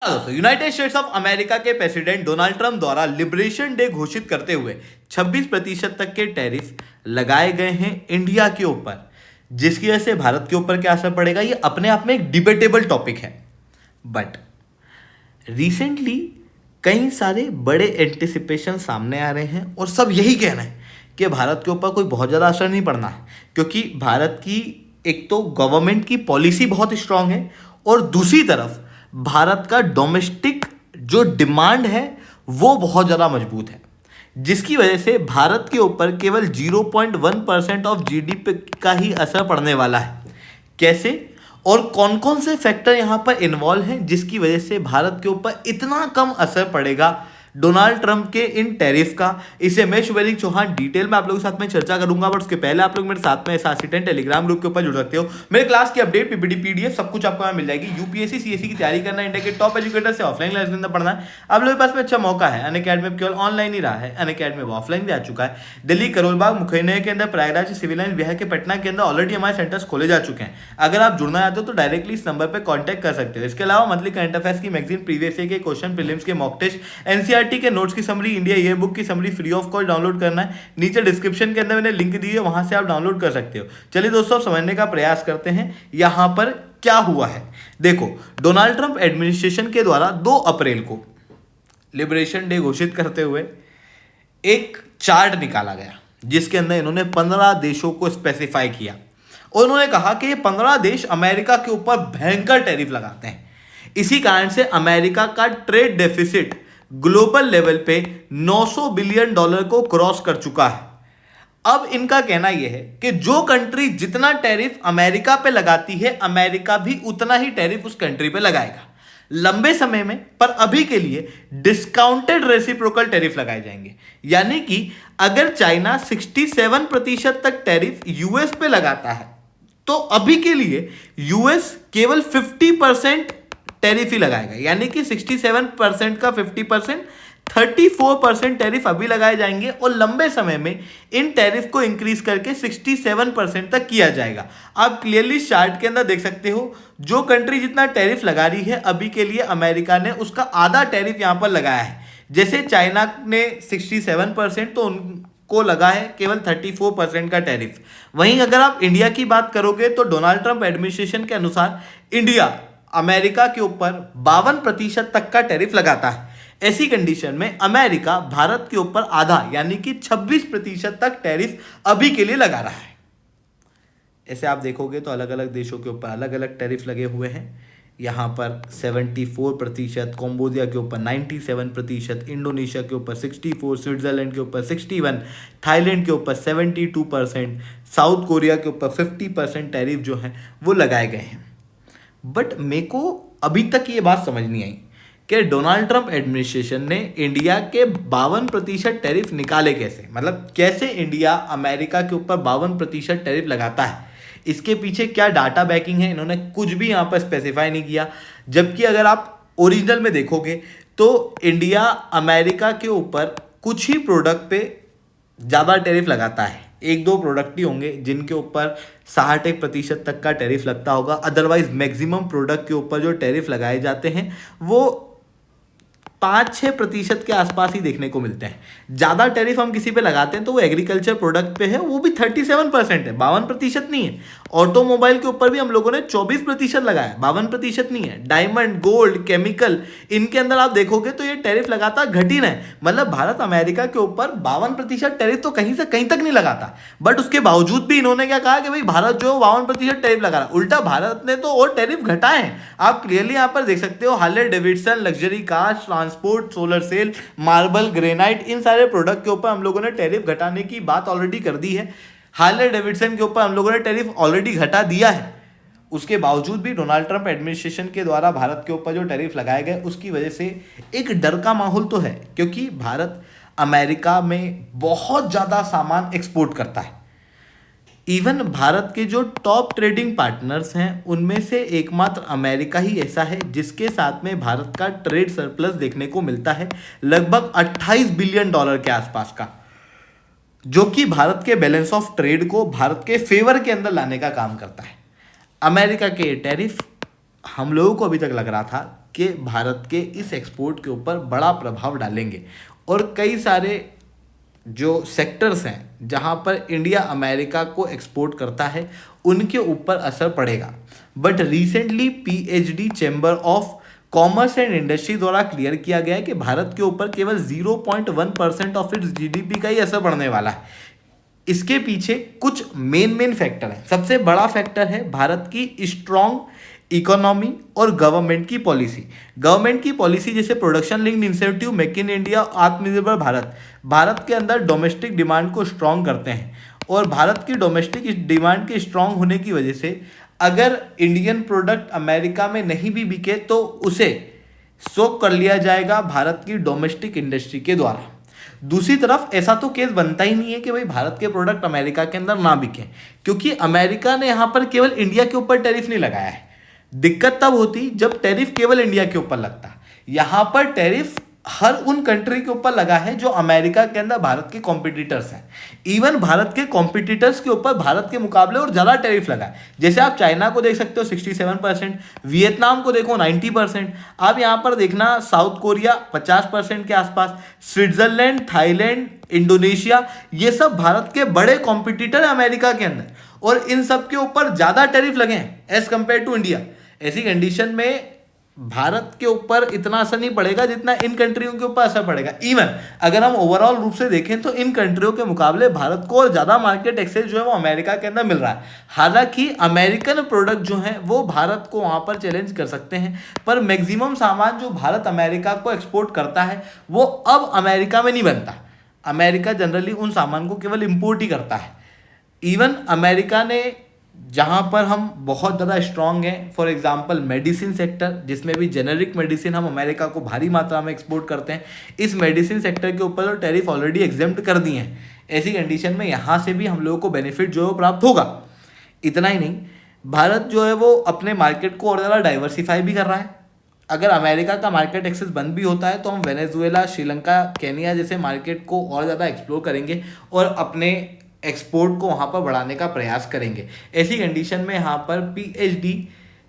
दोस्तों, United states of America के president Donald Trump द्वारा लिबरेशन डे घोषित करते हुए 26% तक के टैरिफ लगाए गए हैं इंडिया के ऊपर, जिसकी वजह से भारत के ऊपर क्या असर पड़ेगा ये अपने आप में एक डिबेटेबल टॉपिक है। बट रिसेंटली कई सारे बड़े एंटिसिपेशन सामने आ रहे हैं और सब यही कह रहे हैं कि भारत के ऊपर कोई बहुत ज़्यादा असर नहीं पड़ना है, क्योंकि भारत की एक तो गवर्नमेंट की पॉलिसी बहुत स्ट्रांग है और दूसरी तरफ भारत का डोमेस्टिक जो डिमांड है वो बहुत ज़्यादा मजबूत है, जिसकी वजह से भारत के ऊपर केवल 0.1% ऑफ जीडीपी का ही असर पड़ने वाला है। कैसे और कौन कौन से फैक्टर यहाँ पर इन्वॉल्व हैं जिसकी वजह से भारत के ऊपर इतना कम असर पड़ेगा डोनाल्ड ट्रंप के इन टैरिफ का, इसे मैं शुभेंद्र चौहान डिटेल में आप लोगों के साथ में चर्चा करूंगा। बट उसके पहले आप लोग मेरे साथ में एसआरसी10 टेलीग्राम ग्रुप के ऊपर जुड़ सकते हो। मेरे क्लास की अपडेट पीपीटी पीडीएफ सब कुछ आपको मिल जाएगी। यूपीएससी सीएससी की तैयारी करना है, इंडिया के टॉप एजुकेटर से ऑफलाइन क्लास के अंदर पढ़ना है, आप लोगों के पास में अच्छा मौका है। अनअकैडमी में केवल ऑनलाइन ही रहा है, अनअकैडमी में ऑफलाइन भी आ चुका है। दिल्ली करोलबाग मुखैना के अंदर, प्रयागराज सिविल लाइन बिहार के पटना के अंदर ऑलरेडी हमारे सेंटर्स खोले जा चुके हैं। अगर आप जुड़ना चाहते हो तो डायरेक्टली इस नंबर पर कॉन्टैक्ट कर सकते हो। इसके अलावा मंथली करंट अफेयर्स की मैगजीन, प्रीवियस ईयर के क्वेश्चन, प्रीलिम्स के मॉक टेस्ट, एनसीईआरटी के नोट्स की इंडिया ये बुक की summary free of cost download करना है, नीचे डिस्क्रिप्शन के अंदर मैंने लिंक दी है, वहां से आप डाउनलोड कर सकते हो। चलिए दोस्तों, समझने का प्रयास करते हैं यहां पर क्या हुआ है। देखो, डोनाल्ड ट्रंप एडमिनिस्ट्रेशन के द्वारा 2 अप्रैल को लिबरेशन डे घोषित करते हुए एक चार्ट निकाला गया, जिसके अंदर इन्होंने 15 देशों को स्पेसिफाई किया और उन्होंने कहा कि ये 15 देश अमेरिका के ऊपर भयंकर टैरिफ लगाते हैं। इसी कारण से अमेरिका का ट्रेड डेफिसिट ग्लोबल लेवल पे $900 बिलियन को क्रॉस कर चुका है। अब इनका कहना यह है कि जो कंट्री जितना टैरिफ अमेरिका पे लगाती है, अमेरिका भी उतना ही टैरिफ उस कंट्री पे लगाएगा लंबे समय में, पर अभी के लिए डिस्काउंटेड रेसिप्रोकल टैरिफ लगाए जाएंगे। यानी कि अगर चाइना 67% तक टैरिफ यूएस पे लगाता है तो अभी के लिए यूएस केवल 50% टैरिफ ही लगाएगा, यानी कि 67% का 50%, 34% टैरिफ अभी लगाए जाएंगे और लंबे समय में इन टैरिफ को इंक्रीज करके 67% तक किया जाएगा। आप क्लियरली चार्ट के अंदर देख सकते हो, जो कंट्री जितना टैरिफ लगा रही है अभी के लिए अमेरिका ने उसका आधा टैरिफ यहां पर लगाया है। जैसे चाइना ने 67% तो उनको लगा है केवल 34% का टैरिफ। वहीं अगर आप इंडिया की बात करोगे तो डोनाल्ड ट्रंप एडमिनिस्ट्रेशन के अनुसार इंडिया अमेरिका के ऊपर 52% तक का टैरिफ लगाता है। ऐसी कंडीशन में अमेरिका भारत के ऊपर आधा यानी कि 26% तक टैरिफ अभी के लिए लगा रहा है। ऐसे आप देखोगे तो अलग अलग देशों के ऊपर अलग अलग टैरिफ लगे हुए हैं। यहाँ पर 74%, कंबोडिया के ऊपर 97%, इंडोनेशिया के ऊपर 64%, स्विट्जरलैंड के ऊपर 61%, थाईलैंड के ऊपर 72%, साउथ कोरिया के ऊपर 50% टैरिफ जो है वो लगाए गए हैं। बट मेरे को अभी तक ये बात समझ नहीं आई कि डोनाल्ड ट्रंप एडमिनिस्ट्रेशन ने इंडिया के 52% टैरिफ निकाले कैसे। मतलब कैसे इंडिया अमेरिका के ऊपर 52% टैरिफ लगाता है, इसके पीछे क्या डाटा बैकिंग है, इन्होंने कुछ भी यहाँ पर स्पेसिफाई नहीं किया। जबकि अगर आप ओरिजिनल में देखोगे तो इंडिया अमेरिका के ऊपर कुछ ही प्रोडक्ट पे ज़्यादा टैरिफ लगाता है। 1-2 प्रोडक्ट ही होंगे जिनके ऊपर 60% तक का टैरिफ लगता होगा। अदरवाइज मैक्सिमम प्रोडक्ट के ऊपर जो टैरिफ लगाए जाते हैं वो 5-6% के आसपास ही देखने को मिलते हैं। ज़्यादा टैरिफ हम किसी पे लगाते हैं तो वो एग्रीकल्चर प्रोडक्ट पे है, वो भी 37% है, 52% नहीं है। ऑटोमोबाइल के ऊपर भी हम लोगों ने 24% लगाया, 52% नहीं है। डायमंड, गोल्ड, केमिकल, इनके अंदर आप देखोगे तो ये टैरिफ लगातार घट ही रहा है। मतलब भारत अमेरिका के ऊपर 52% टैरिफ तो कहीं से कहीं तक नहीं लगाता, बट उसके बावजूद भी इन्होंने क्या कहा कि भाई भारत जो 52% टैरिफ लगा रहा है। उल्टा भारत ने तो और टैरिफ घटाए हैं। आप क्लियरली यहाँ पर देख सकते हो, Harley Davidson, luxury cars, transport, solar cell, marble, granite, इन सारे प्रोडक्ट के ऊपर हम लोगों ने टैरिफ घटाने की बात ऑलरेडी कर दी है। हार्ले डेविडसन के ऊपर हम लोगों ने टैरिफ ऑलरेडी घटा दिया है। उसके बावजूद भी डोनाल्ड ट्रंप एडमिनिस्ट्रेशन के द्वारा भारत के ऊपर जो टैरिफ लगाए गए उसकी वजह से एक डर का माहौल तो है, क्योंकि भारत अमेरिका में बहुत ज़्यादा सामान एक्सपोर्ट करता है। इवन भारत के जो टॉप ट्रेडिंग पार्टनर्स हैं उनमें से एकमात्र अमेरिका ही ऐसा है जिसके साथ में भारत का ट्रेड सरप्लस देखने को मिलता है, लगभग $28 बिलियन के आसपास का, जो कि भारत के बैलेंस ऑफ ट्रेड को भारत के फेवर के अंदर लाने का काम करता है। अमेरिका के टैरिफ हम लोगों को अभी तक लग रहा था कि भारत के इस एक्सपोर्ट के ऊपर बड़ा प्रभाव डालेंगे और कई सारे जो सेक्टर्स हैं जहां पर इंडिया अमेरिका को एक्सपोर्ट करता है उनके ऊपर असर पड़ेगा। But recently PhD chamber of commerce and industry द्वारा क्लियर किया गया है कि भारत के ऊपर केवल 0.1% ऑफ इट्स जीडीपी का ही असर पड़ने वाला है। इसके पीछे कुछ मेन फैक्टर हैं। सबसे बड़ा फैक्टर है भारत की स्ट्रॉन्ग इकोनॉमी और गवर्नमेंट की पॉलिसी जैसे production linked incentive, make in India, आत्मनिर्भर भारत भारत के अंदर डोमेस्टिक डिमांड को स्ट्रॉन्ग करते हैं और भारत की डोमेस्टिक डिमांड के स्ट्रॉन्ग होने की वजह से अगर इंडियन प्रोडक्ट अमेरिका में नहीं भी बिके तो उसे सोक कर लिया जाएगा भारत की डोमेस्टिक इंडस्ट्री के द्वारा। दूसरी तरफ ऐसा तो केस बनता ही नहीं है कि भाई भारत के प्रोडक्ट अमेरिका के अंदर ना बिके, क्योंकि अमेरिका ने यहां पर केवल इंडिया के ऊपर टैरिफ नहीं लगाया है। दिक्कत तब होती जब टैरिफ केवल इंडिया के ऊपर लगता। यहां पर टैरिफ हर उन कंट्री के ऊपर लगा है जो अमेरिका के अंदर भारत के कॉम्पिटिटर्स हैं। इवन भारत के कॉम्पिटिटर्स के ऊपर भारत के मुकाबले और ज़्यादा टैरिफ लगा है। जैसे आप चाइना को देख सकते हो 67%, वियतनाम को देखो 90%, आप यहाँ पर देखना साउथ कोरिया 50% के आसपास, स्विट्जरलैंड, थाईलैंड, इंडोनेशिया, ये सब भारत के बड़े कॉम्पिटिटर हैं अमेरिका के अंदर और इन सब के ऊपर ज़्यादा टैरिफ लगे हैं एज कंपेयर टू इंडिया। ऐसी कंडीशन में भारत के ऊपर इतना असर नहीं पड़ेगा जितना इन कंट्रियों के ऊपर असर पड़ेगा। इवन अगर हम ओवरऑल रूप से देखें तो इन कंट्रियों के मुकाबले भारत को और ज़्यादा मार्केट एक्सेस जो है वो अमेरिका के अंदर मिल रहा है। हालांकि अमेरिकन प्रोडक्ट जो हैं वो भारत को वहाँ पर चैलेंज कर सकते हैं, पर मैक्सिमम सामान जो भारत अमेरिका को एक्सपोर्ट करता है वो अब अमेरिका में नहीं बनता। अमेरिका जनरली उन सामान को केवल इम्पोर्ट ही करता है। इवन अमेरिका ने जहाँ पर हम बहुत ज़्यादा स्ट्रांग हैं, फॉर एग्जांपल मेडिसिन सेक्टर, जिसमें भी जेनेरिक मेडिसिन हम अमेरिका को भारी मात्रा में एक्सपोर्ट करते हैं, इस मेडिसिन सेक्टर के ऊपर तो टैरिफ ऑलरेडी एग्जेम्प्ट कर दिए हैं। ऐसी कंडीशन में यहाँ से भी हम लोगों को बेनिफिट जो है वो प्राप्त होगा। इतना ही नहीं, भारत जो है वो अपने मार्केट को और ज़्यादा डाइवर्सिफाई भी कर रहा है। अगर अमेरिका का मार्केट एक्सेस बंद भी होता है तो हम वेनेजुएला, श्रीलंका, केनिया जैसे मार्केट को और ज़्यादा एक्सप्लोर करेंगे और अपने एक्सपोर्ट को वहाँ पर बढ़ाने का प्रयास करेंगे। ऐसी कंडीशन में यहाँ पर पीएचडी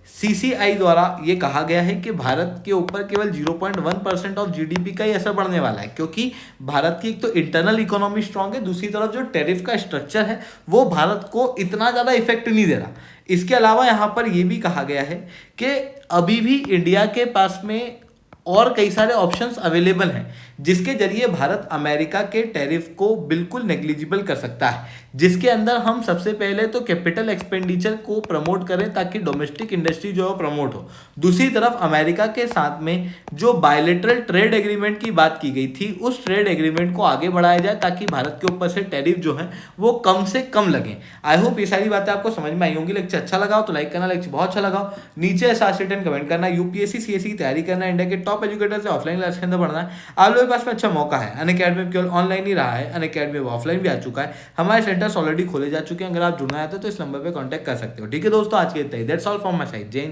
सीसीआई द्वारा ये कहा गया है कि भारत के ऊपर केवल 0.1% ऑफ जीडीपी का ही असर पड़ने वाला है, क्योंकि भारत की एक तो इंटरनल इकोनॉमी स्ट्रांग है, दूसरी तरफ जो टैरिफ का स्ट्रक्चर है वो भारत को इतना ज़्यादा इफेक्ट नहीं दे रहा। इसके अलावा यहाँ पर ये भी कहा गया है कि अभी भी इंडिया के पास में और कई सारे ऑप्शंस अवेलेबल हैं जिसके जरिए भारत अमेरिका के टैरिफ को बिल्कुल नेग्लिजिबल कर सकता है, जिसके अंदर हम सबसे पहले तो कैपिटल एक्सपेंडिचर को प्रमोट करें ताकि डोमेस्टिक इंडस्ट्री जो है प्रमोट हो। दूसरी तरफ अमेरिका के साथ में जो बायलैटरल ट्रेड एग्रीमेंट की बात की गई थी उस ट्रेड एग्रीमेंट को आगे बढ़ाया जाए ताकि भारत के ऊपर से टैरिफ जो है वो कम से कम लगे। आई होप ये सारी बातें आपको समझ में आई होंगी। लेक्चर अच्छा लगा हो तो लाइक करना, लेक्चर बहुत अच्छा लगा हो नीचे #10 कमेंट करना। यूपीएससी सीएससी की तैयारी करना, इंडिया के टॉप एजुकेटर से ऑफलाइन क्लास के अंदर पढ़ना है, आप लोगों के पास में अच्छा मौका है। अनअकैडमी केवल ऑनलाइन ही रहा है, अनअकैडमी ऑफलाइन भी आ चुका है। हमारे सेंटर्स ऑलरेडी खोले जा चुके हैं। अगर आप जुड़ना चाहते हो तो इस नंबर पे कांटेक्ट कर सकते हो। ठीक है दोस्तों, आज के इतना ही। That's all from my side. जय हिंद।